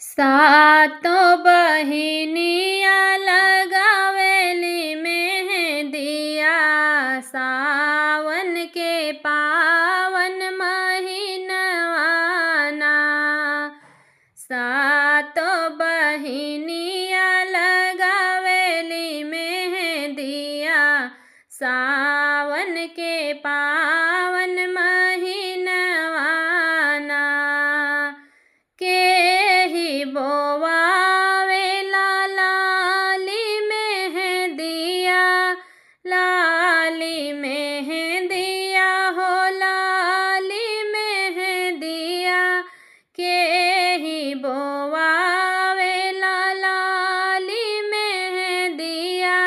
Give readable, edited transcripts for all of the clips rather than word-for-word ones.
सातो बहिनिया लगावेली मेहंदिया, सावन के पावन महीनवाना। सातो बहिनिया लगावेली मेहंदिया, सावन के पावन महीनवाना। केही बोवावेला लाली मेहंदिया, लाली मेहंदिया हो लाली मेहंदिया। केही बोवावेला लाली मेहंदिया,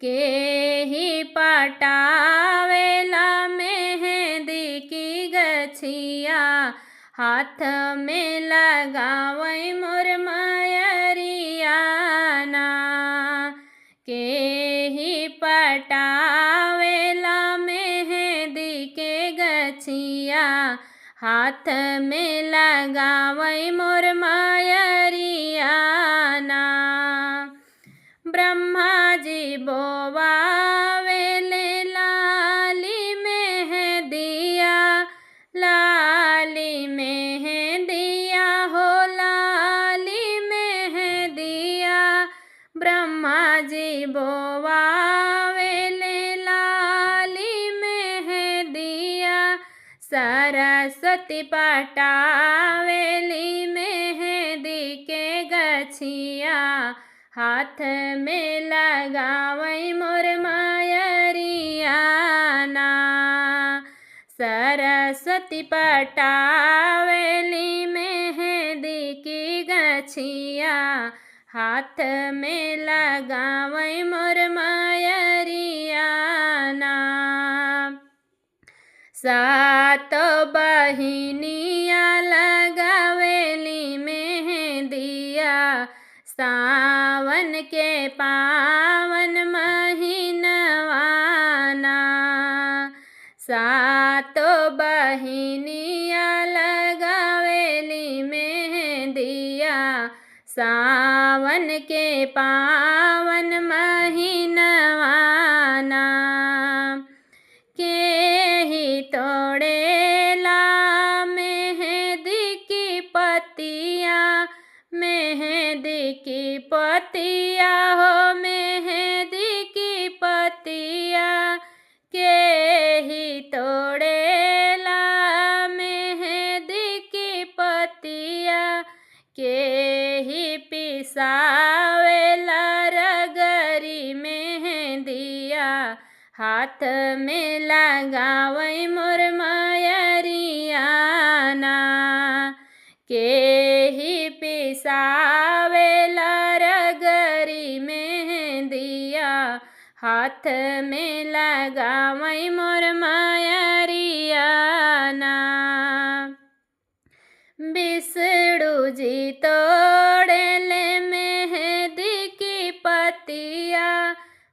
केही पटावेला मेहंदी की गछिया। हाथ में लगावई मोर मयरियाना, केही पटावेला मेहंदी के गछिया। हाथ में लगावई मोर मयरियाना। ब्रह्मा जी बोवावेले लाली मेहंदिया, लाली मेहंदिया हो लाली मेहंदिया। ब्रह्मा जी बोवावेले लाली मेहंदिया, सरस्वती पटावेली मेहंदी के गछिया। हाथ में लगावई मोर मयरियाना, सरस्वती पटावेली मेहंदी की गछिया। हाथ में लगावई मोर मयरियाना। सातो बहिनिया लगावेली मेहंदिया, सावन के पावन महीनवाना। सातो बहिनिया लगावेली मेहंदिया, सावन के पावन महीनवाना। केही तोड़ेला मेहंदी की पतिया, मेहंदी की पतिया हो मेहंदी की पतिया। केही तोड़ेला मेहंदी की पतिया, केही पिसावेला रगरी मेहंदिया। हाथ में लगावई मोर मयरियाना, केही पिसावेला रगरी मेहंदिया। हाथ में लगावई मोर मयरियाना। विष्णु जी तोड़ेले मेहंदी की पतिया,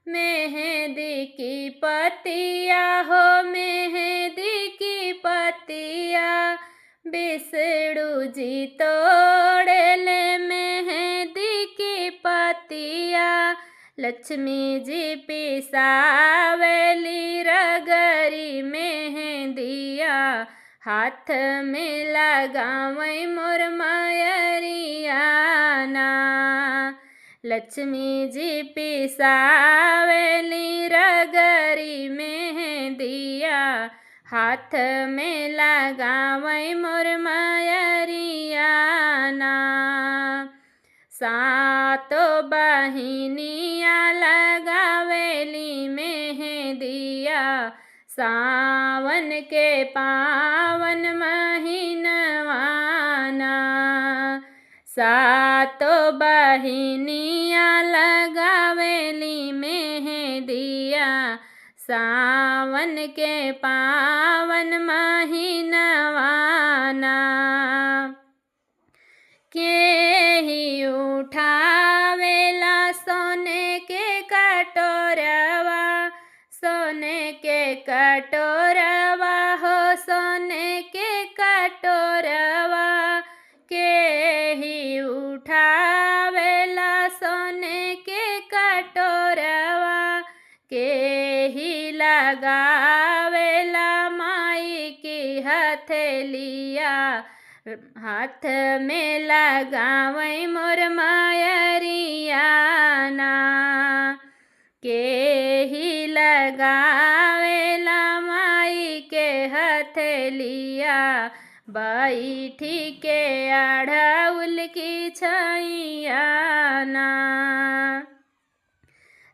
मेहंदी की पतिया हो मेहंदी की पतिया। विष्णु जी तोड़ेले मेहंदी की पतिया, लक्ष्मी जी पिसावेली रगरी मेहंदिया। हाथ में लगावई मोर मयरियाना, लक्ष्मी जी पिसावेली रगरी मेहंदिया। हाथ में लगावई मोर मयरियाना। सातो बहिनिया लगावेली मेहंदिया, सावन के पावन महीनवाना। सातो बहिनिया लगावेली मेहंदिया, सावन के पावन महीनवाना। केही उठावेला सोने के कटोरवा, सोने के कटोरवा हो सोने के कटोरवा। केही लगावेला माई की हथेलिया, हाथ में लगावै मोर मयरिया ना। के ही लगावेला माई के हथेलिया, बैठी के अढ़उल की छैया ना।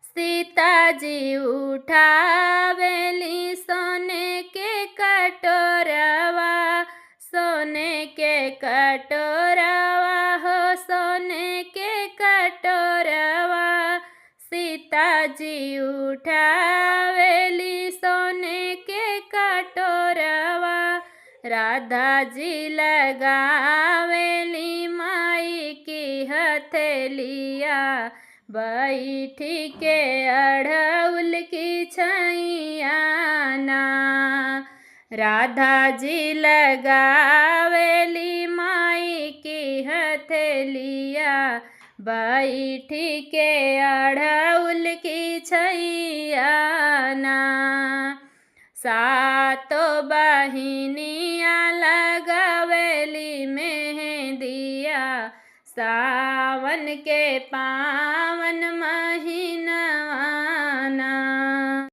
सीता जी उठावेली सोने के कटोरवा, सोने के कटोरवा हो सोने के कटोरवा। सीता जी उठावेली सोने के कटोरवा, राधा जी लगावेली माई की हथेलिया, बैठी के अढ़उल की छैया ना। राधा जी लगावेली माई की हथेलिया, बैठी के अढ़उल की छैया ना। सातो बहिनिया लगावेली मेहंदिया, सावन के पावन महीना